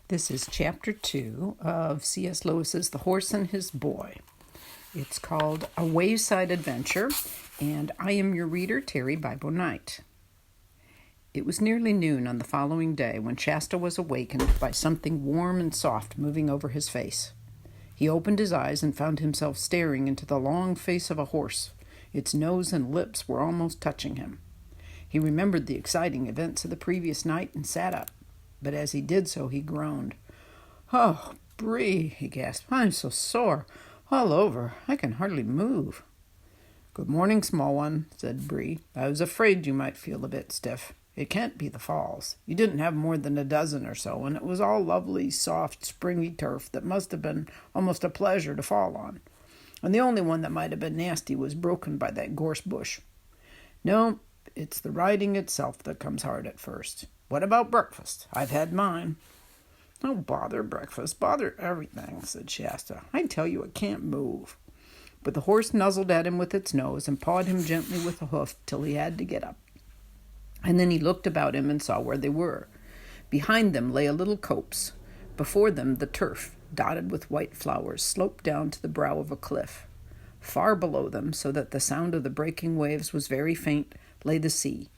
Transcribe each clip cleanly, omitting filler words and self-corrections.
This is chapter 2 of C.S. Lewis's The Horse and His Boy. It's called A Wayside Adventure, and I am your reader, Terry Bible Knight. It was nearly noon on the following day when Shasta was awakened by something warm and soft moving over his face. He opened his eyes and found himself staring into the long face of a horse. Its nose and lips were almost touching him. He remembered the exciting events of the previous night and sat up. But as he did so, he groaned. "Oh, Bree," he gasped. "I'm so sore. All over. I can hardly move." "Good morning, small one," said Bree. "I was afraid you might feel a bit stiff. It can't be the falls. You didn't have more than a dozen or so, and it was all lovely, soft, springy turf that must have been almost a pleasure to fall on. And the only one that might have been nasty was broken by that gorse bush. No, it's the riding itself that comes hard at first. What about breakfast? I've had mine." "Oh, bother breakfast. Bother everything," said Shasta. "I tell you, it can't move." But the horse nuzzled at him with its nose and pawed him gently with a hoof till he had to get up. And then he looked about him and saw where they were. Behind them lay a little copse. Before them the turf, dotted with white flowers, sloped down to the brow of a cliff. Far below them, so that the sound of the breaking waves was very faint, lay the sea.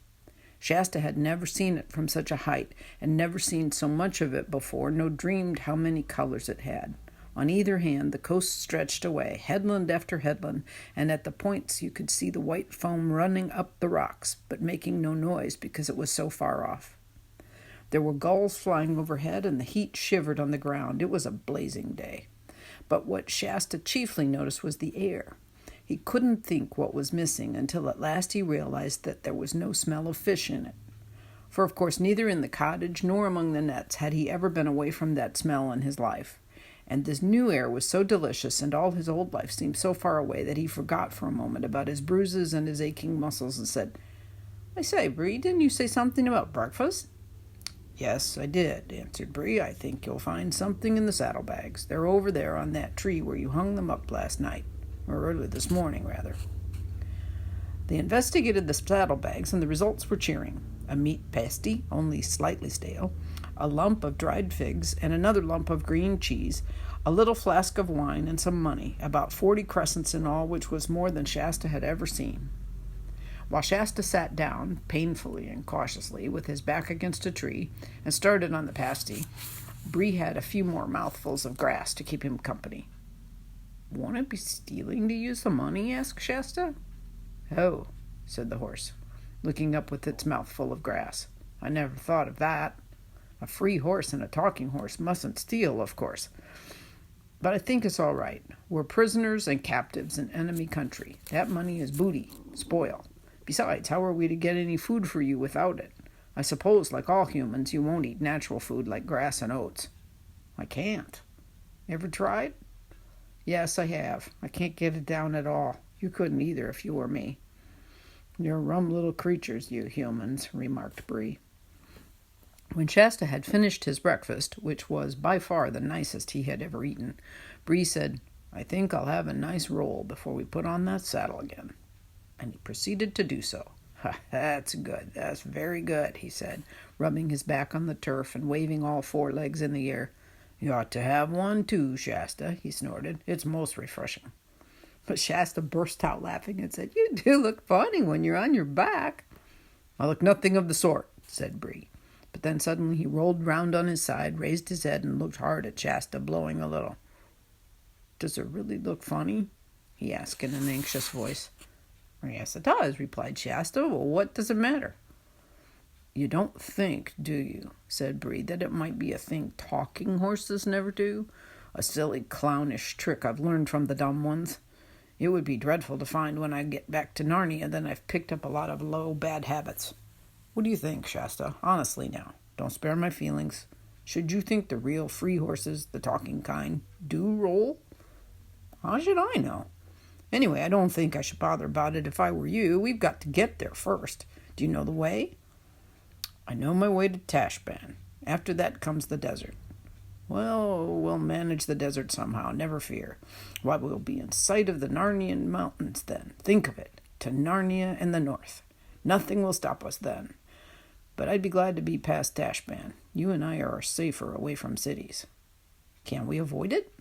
Shasta had never seen it from such a height, and never seen so much of it before, nor dreamed how many colors it had. On either hand, the coast stretched away, headland after headland, and at the points you could see the white foam running up the rocks, but making no noise because it was so far off. There were gulls flying overhead, and the heat shivered on the ground. It was a blazing day. But what Shasta chiefly noticed was the air. He couldn't think what was missing until at last he realized that there was no smell of fish in it. For of course neither in the cottage nor among the nets had he ever been away from that smell in his life. And this new air was so delicious, and all his old life seemed so far away, that he forgot for a moment about his bruises and his aching muscles and said, "I say, Bree, didn't you say something about breakfast?" "Yes, I did," answered Bree. "I think you'll find something in the saddlebags. They're over there on that tree where you hung them up last night. Or early this morning, rather." They investigated the saddlebags, and the results were cheering. A meat pasty, only slightly stale, a lump of dried figs, and another lump of green cheese, a little flask of wine, and some money, about 40 crescents in all, which was more than Shasta had ever seen. While Shasta sat down, painfully and cautiously, with his back against a tree, and started on the pasty, Bree had a few more mouthfuls of grass to keep him company. "Won't it be stealing to use the money?" asked Shasta. "Oh," said the horse, looking up with its mouth full of grass. "I never thought of that. A free horse and a talking horse mustn't steal, of course. But I think it's all right. We're prisoners and captives in enemy country. That money is booty, spoil. Besides, how are we to get any food for you without it? I suppose, like all humans, you won't eat natural food like grass and oats." "I can't." "Ever tried?" "Yes, I have. I can't get it down at all. You couldn't either if you were me." "You're rum little creatures, you humans," remarked Bree. When Shasta had finished his breakfast, which was by far the nicest he had ever eaten, Bree said, "I think I'll have a nice roll before we put on that saddle again." And he proceeded to do so. "That's good. That's very good," he said, rubbing his back on the turf and waving all 4 legs in the air. "You ought to have one too, Shasta," he snorted. "It's most refreshing." But Shasta burst out laughing and said, "You do look funny when you're on your back." "I look nothing of the sort," said Bree. But then suddenly he rolled round on his side, raised his head, and looked hard at Shasta, blowing a little. "Does it really look funny?" he asked in an anxious voice. "Yes, it does," replied Shasta. "Well, what does it matter?" "You don't think, do you," said Bree, "that it might be a thing talking horses never do? A silly, clownish trick I've learned from the dumb ones. It would be dreadful to find when I get back to Narnia that I've picked up a lot of low, bad habits. What do you think, Shasta? Honestly now, don't spare my feelings. Should you think the real free horses, the talking kind, do roll?" "How should I know? Anyway, I don't think I should bother about it if I were you. We've got to get there first. Do you know the way?" "I know my way to Tashbaan. After that comes the desert." "Well, we'll manage the desert somehow, never fear. Why, we'll be in sight of the Narnian mountains then. Think of it, to Narnia and the north. Nothing will stop us then. But I'd be glad to be past Tashbaan. You and I are safer away from cities. Can we avoid it?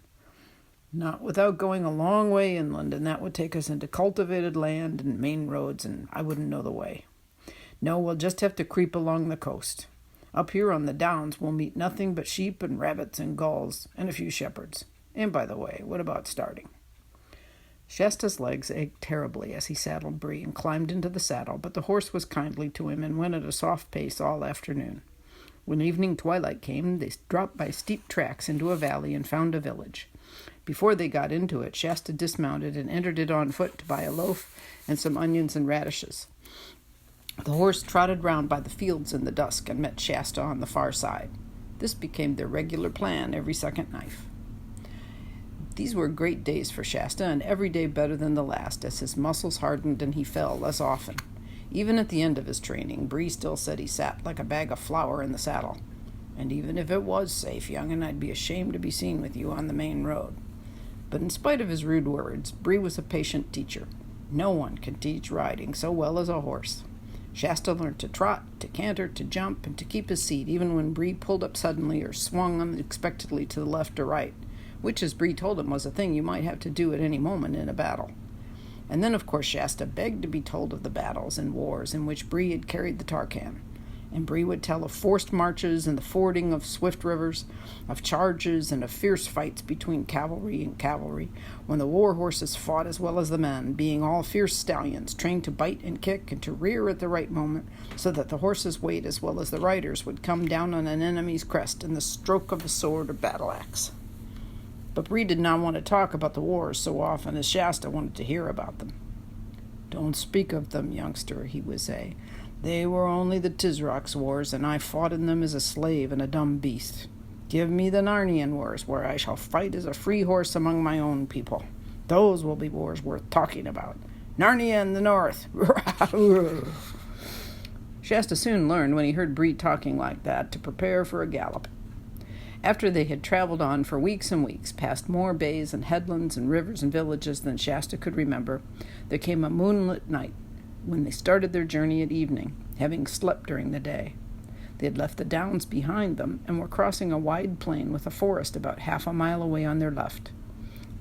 Not without going a long way inland, and that would take us into cultivated land and main roads, and I wouldn't know the way. No, we'll just have to creep along the coast. Up here on the downs, we'll meet nothing but sheep and rabbits and gulls and a few shepherds. And by the way, what about starting? Shasta's legs ached terribly as he saddled Bree and climbed into the saddle, but the horse was kindly to him and went at a soft pace all afternoon. When evening twilight came, they dropped by steep tracks into a valley and found a village. Before they got into it, Shasta dismounted and entered it on foot to buy a loaf and some onions and radishes. The horse trotted round by the fields in the dusk and met Shasta on the far side. This became their regular plan every second night. These were great days for Shasta, and every day better than the last, as his muscles hardened and he fell less often. Even at the end of his training, Bree still said he sat like a bag of flour in the saddle. And even if it was safe, young'un, I'd be ashamed to be seen with you on the main road. But in spite of his rude words, Bree was a patient teacher. No one can teach riding so well as a horse. Shasta learned to trot, to canter, to jump, and to keep his seat, even when Bree pulled up suddenly or swung unexpectedly to the left or right, which, as Bree told him, was a thing you might have to do at any moment in a battle. And then, of course, Shasta begged to be told of the battles and wars in which Bree had carried the Tarkan. And Bree would tell of forced marches and the fording of swift rivers, of charges and of fierce fights between cavalry and cavalry, when the war horses fought as well as the men, being all fierce stallions, trained to bite and kick and to rear at the right moment, so that the horses' weight as well as the riders would come down on an enemy's crest in the stroke of a sword or battle-axe. But Bree did not want to talk about the wars so often as Shasta wanted to hear about them. "Don't speak of them, youngster," he would say. "They were only the Tisrock's wars, and I fought in them as a slave and a dumb beast. Give me the Narnian wars, where I shall fight as a free horse among my own people. Those will be wars worth talking about. Narnia in the north." Shasta soon learned, when he heard Bree talking like that, to prepare for a gallop. After they had traveled on for weeks and weeks, past more bays and headlands and rivers and villages than Shasta could remember, there came a moonlit night when they started their journey at evening, having slept during the day. They had left the downs behind them and were crossing a wide plain with a forest about half a mile away on their left.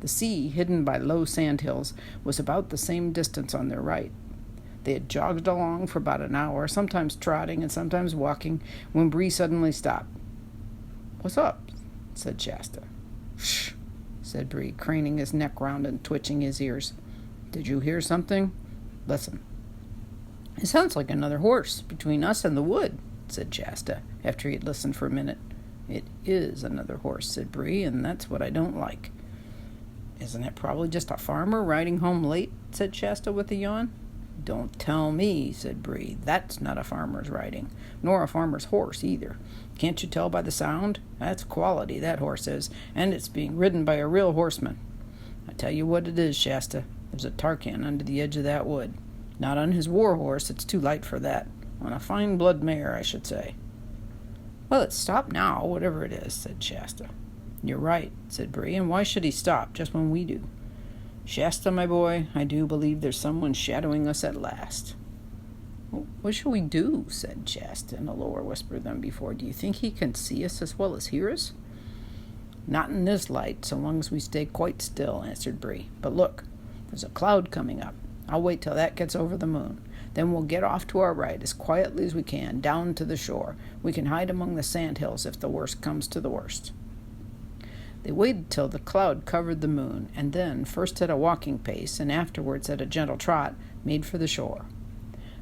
The sea, hidden by low sandhills, was about the same distance on their right. They had jogged along for about an hour, sometimes trotting and sometimes walking, when Bree suddenly stopped. "What's up?" said Shasta. "Shh," said Bree, craning his neck round and twitching his ears. "Did you hear something? Listen." "It sounds like another horse between us and the wood," said Shasta, after he had listened for a minute. "It is another horse," said Bree, "and that's what I don't like." "Isn't it probably just a farmer riding home late?" said Shasta with a yawn. "Don't tell me," said Bree. "That's not a farmer's riding, nor a farmer's horse either. Can't you tell by the sound? That's quality, that horse is, and it's being ridden by a real horseman. I tell you what it is, Shasta. There's a Tarkan under the edge of that wood. Not on his war horse, it's too light for that. On a fine blood mare, I should say." "Well, it's stopped now, whatever it is," said Shasta. "You're right," said Bree, "and why should he stop just when we do? Shasta, my boy, I do believe there's someone shadowing us at last." "What shall we do?" said Shasta in a lower whisper than before. "Do you think he can see us as well as hear us?" "Not in this light, so long as we stay quite still," answered Bree. "But look, there's a cloud coming up. I'll wait till that gets over the moon. Then we'll get off to our right as quietly as we can, down to the shore. We can hide among the sandhills if the worst comes to the worst." They waited till the cloud covered the moon, and then, first at a walking pace, and afterwards at a gentle trot, made for the shore.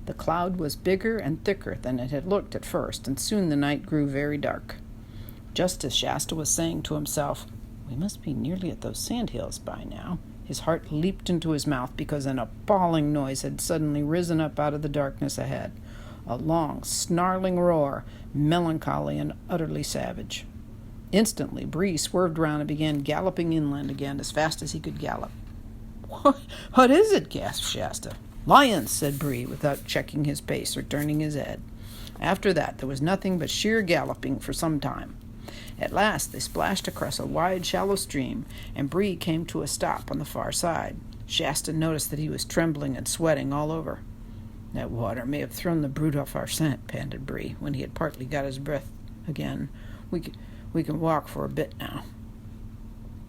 The cloud was bigger and thicker than it had looked at first, and soon the night grew very dark. Just as Shasta was saying to himself, "We must be nearly at those sandhills by now," his heart leaped into his mouth because an appalling noise had suddenly risen up out of the darkness ahead. A long, snarling roar, melancholy and utterly savage. Instantly, Bree swerved round and began galloping inland again as fast as he could gallop. What is it?" gasped Shasta. "Lions," said Bree, without checking his pace or turning his head. After that, there was nothing but sheer galloping for some time. At last, they splashed across a wide, shallow stream, and Bree came to a stop on the far side. Shasta noticed that he was trembling and sweating all over. "That water may have thrown the brute off our scent," panted Bree, when he had partly got his breath. again. We can walk for a bit now."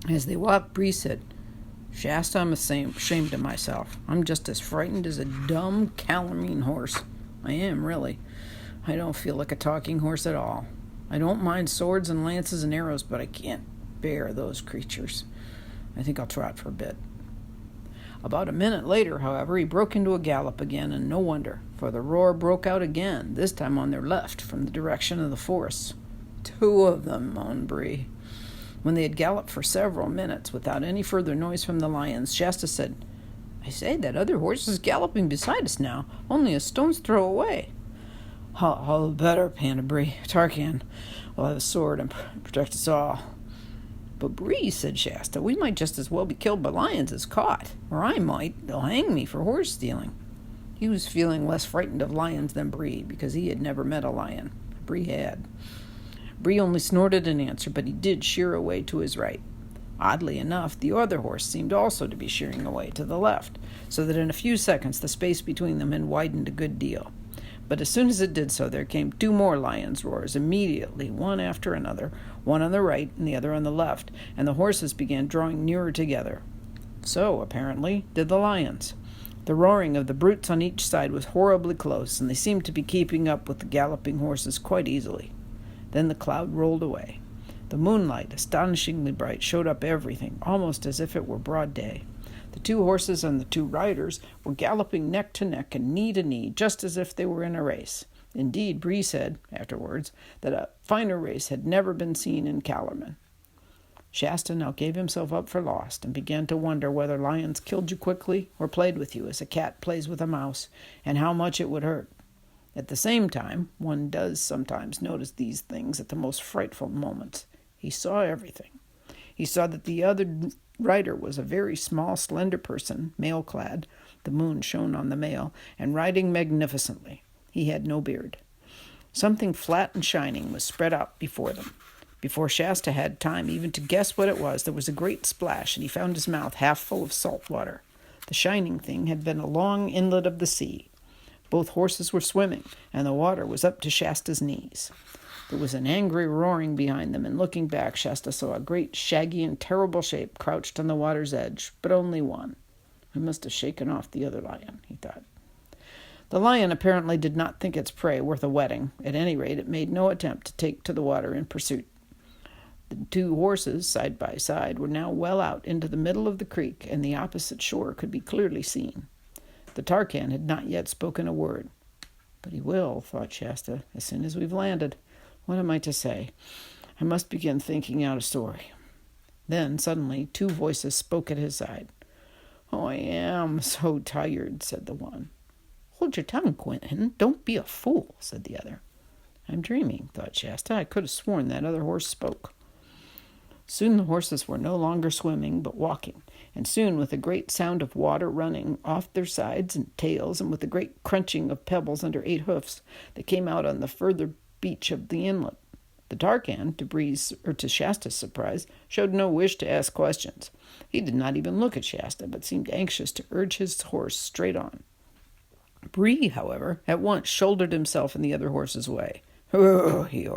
As they walked, Bree said, "Shasta, I'm ashamed of myself. I'm just as frightened as a dumb calamine horse. I am, really. I don't feel like a talking horse at all. I don't mind swords and lances and arrows, but I can't bear those creatures. I think I'll trot for a bit." About a minute later, however, he broke into a gallop again, and no wonder, for the roar broke out again, this time on their left, from the direction of the forest. "Two of them," moaned Bree. When they had galloped for several minutes without any further noise from the lions, Shasta said, "I say, that other horse is galloping beside us now, only a stone's throw away." All the better," panted Bree. "Tarkan will have a sword and protect us all." "But Bree," said Shasta, "we might just as well be killed by lions as caught. Or I might. They'll hang me for horse stealing." He was feeling less frightened of lions than Bree, because he had never met a lion. Bree had. Bree only snorted in answer, but he did sheer away to his right. Oddly enough, the other horse seemed also to be shearing away to the left, so that in a few seconds the space between them had widened a good deal. But as soon as it did so, there came two more lions' roars immediately, one after another, one on the right and the other on the left, and the horses began drawing nearer together. So, apparently, did the lions. The roaring of the brutes on each side was horribly close, and they seemed to be keeping up with the galloping horses quite easily. Then the cloud rolled away. The moonlight, astonishingly bright, showed up everything, almost as if it were broad day. The two horses and the two riders were galloping neck to neck and knee to knee, just as if they were in a race. Indeed, Bree said, afterwards, that a finer race had never been seen in Calormen. Shasta now gave himself up for lost, and began to wonder whether lions killed you quickly or played with you as a cat plays with a mouse, and how much it would hurt. At the same time, one does sometimes notice these things at the most frightful moments. He saw everything. He saw that the other rider was a very small, slender person, mail-clad. The moon shone on the mail, and riding magnificently. He had no beard. Something flat and shining was spread out before them. Before Shasta had time even to guess what it was, there was a great splash, and he found his mouth half full of salt water. The shining thing had been a long inlet of the sea. Both horses were swimming, and the water was up to Shasta's knees. There was an angry roaring behind them, and looking back, Shasta saw a great, shaggy, and terrible shape crouched on the water's edge, but only one. "I must have shaken off the other lion," he thought. The lion apparently did not think its prey worth a wetting. At any rate, it made no attempt to take to the water in pursuit. The two horses, side by side, were now well out into the middle of the creek, and the opposite shore could be clearly seen. The Tarkan had not yet spoken a word. "But he will," thought Shasta, "as soon as we've landed. What am I to say? I must begin thinking out a story." Then, suddenly, two voices spoke at his side. "Oh, I am so tired," said the one. "Hold your tongue, Quentin. Don't be a fool," said the other. "I'm dreaming," thought Shasta. "I could have sworn that other horse spoke." Soon the horses were no longer swimming, but walking, and soon, with a great sound of water running off their sides and tails, and with a great crunching of pebbles under 8 hoofs, they came out on the further beach of the inlet. The Tarkan, to Shasta's surprise, showed no wish to ask questions. He did not even look at Shasta, but seemed anxious to urge his horse straight on. Bree, however, at once shouldered himself in the other horse's way. "Oh," he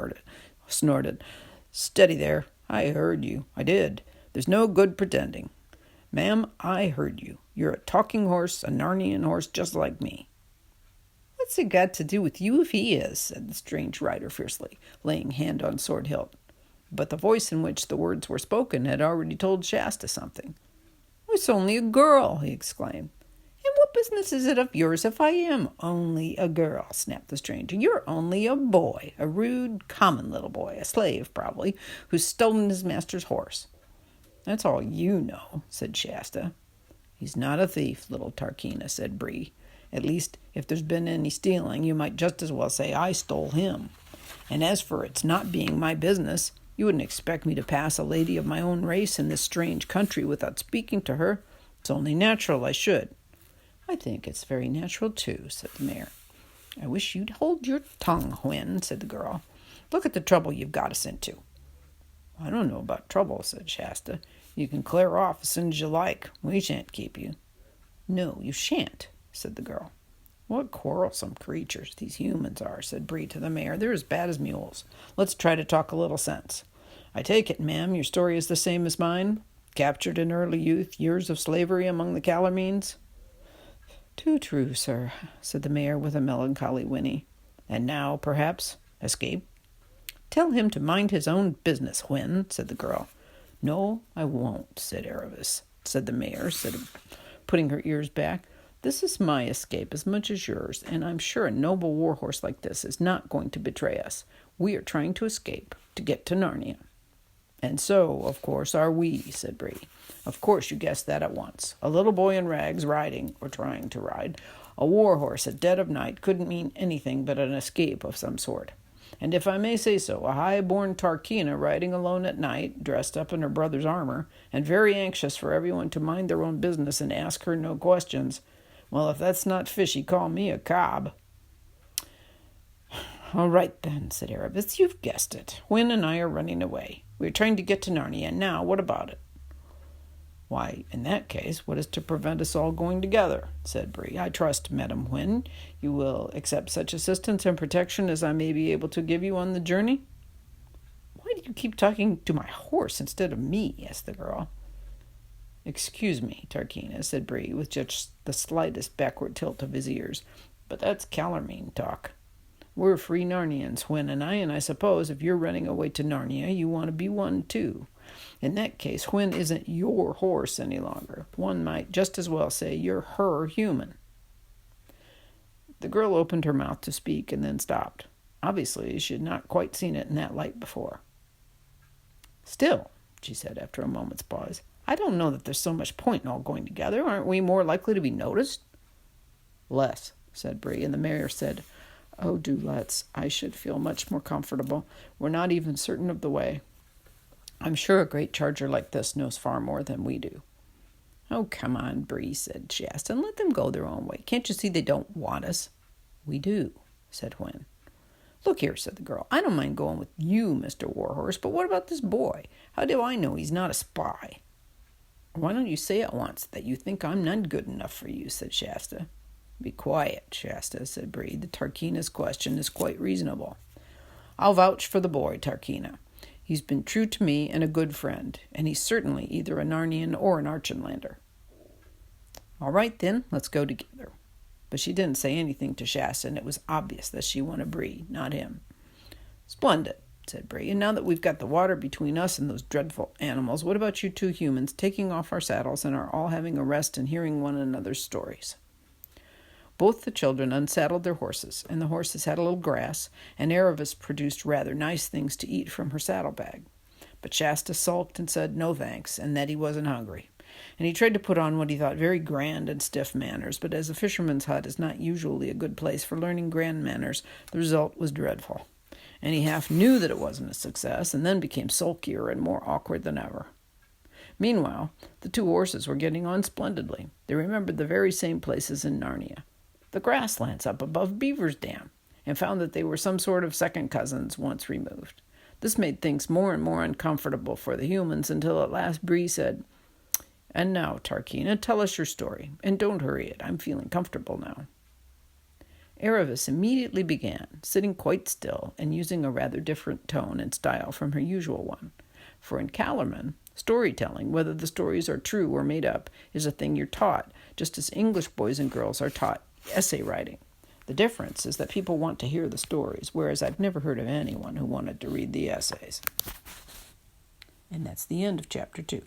snorted. "Steady there. I heard you. I did. There's no good pretending. Ma'am, I heard you. You're a talking horse, a Narnian horse, just like me." "What's it got to do with you if he is?" said the strange rider fiercely, laying hand on sword hilt. But the voice in which the words were spoken had already told Shasta something. "It's only a girl," he exclaimed. "And what business is it of yours if I am only a girl?" snapped the stranger. "You're only a boy, a rude, common little boy, a slave, probably, who's stolen his master's horse." "That's all you know," said Shasta. "He's not a thief, little Tarkina," said Bree. "At least, if there's been any stealing, you might just as well say I stole him. And as for its not being my business, you wouldn't expect me to pass a lady of my own race in this strange country without speaking to her. It's only natural I should." "I think it's very natural, too," said the mayor. "I wish you'd hold your tongue, Hwen," said the girl. "Look at the trouble you've got us into." "I don't know about trouble," said Shasta. "You can clear off as soon as you like. We shan't keep you." "No, you shan't," said the girl. What quarrelsome creatures these humans are, said Bree to the mayor. They're as bad as mules. Let's try to talk a little sense. I take it, ma'am, your story is the same as mine? Captured in early youth, years of slavery among the Calormenes? Too true, sir, said the mayor with a melancholy whinny. And now, perhaps, escape? Tell him to mind his own business, Hwin, said the girl. No, I won't, said the mayor, putting her ears back. This is my escape as much as yours, and I'm sure a noble warhorse like this is not going to betray us. We are trying to escape, to get to Narnia. And so, of course, are we, said Bree. Of course you guessed that at once. A little boy in rags riding, or trying to ride, a warhorse at dead of night couldn't mean anything but an escape of some sort. And if I may say so, a high-born Tarkina riding alone at night, dressed up in her brother's armor, and very anxious for everyone to mind their own business and ask her no questions. Well, if that's not fishy, call me a cob. All right, then, said Erebus. You've guessed it. Hwin and I are running away. We're trying to get to Narnia, and now what about it? Why, in that case, what is to prevent us all going together? Said Bree. I trust, Madam Hwin, you will accept such assistance and protection as I may be able to give you on the journey? Why do you keep talking to my horse instead of me? Asked the girl. Excuse me, Tarkina, said Bree, with just the slightest backward tilt of his ears, but that's Calormene talk. We're free Narnians, Hwin and I suppose if you're running away to Narnia, you want to be one too. In that case, Hwin isn't your horse any longer. One might just as well say you're her human. The girl opened her mouth to speak and then stopped. Obviously, she had not quite seen it in that light before. Still, she said after a moment's pause, I don't know that there's so much point in all going together. Aren't we more likely to be noticed? Less, said Bree, and the mayor said, Oh, do let's. I should feel much more comfortable. We're not even certain of the way. I'm sure a great charger like this knows far more than we do. Oh, come on, Bree, said Shasta, and let them go their own way. Can't you see they don't want us? We do, said Hwin. Look here, said the girl. I don't mind going with you, Mr. Warhorse, but what about this boy? How do I know he's not a spy? Why don't you say at once that you think I'm not good enough for you, said Shasta. Be quiet, Shasta, said Bree. The Tarkina's question is quite reasonable. I'll vouch for the boy, Tarkina. He's been true to me and a good friend, and he's certainly either a Narnian or an Archenlander. All right, then, let's go together. But she didn't say anything to Shasta, and it was obvious that she wanted Bree, not him. Splendid, said Bree. And now that we've got the water between us and those dreadful animals, what about you two humans taking off our saddles and are all having a rest and hearing one another's stories? Both the children unsaddled their horses, and the horses had a little grass, and Erebus produced rather nice things to eat from her saddlebag. But Shasta sulked and said no thanks, and that he wasn't hungry. And he tried to put on what he thought very grand and stiff manners, but as a fisherman's hut is not usually a good place for learning grand manners, the result was dreadful. And he half knew that it wasn't a success, and then became sulkier and more awkward than ever. Meanwhile, the two horses were getting on splendidly. They remembered the very same places in Narnia. The grasslands up above Beaver's Dam, and found that they were some sort of second cousins once removed. This made things more and more uncomfortable for the humans until at last Bree said, And now, Tarkina, tell us your story, and don't hurry it. I'm feeling comfortable now. Erebus immediately began, sitting quite still and using a rather different tone and style from her usual one. For in Calormen, storytelling, whether the stories are true or made up, is a thing you're taught, just as English boys and girls are taught essay writing. The difference is that people want to hear the stories, whereas I've never heard of anyone who wanted to read the essays. And that's the end of chapter 2.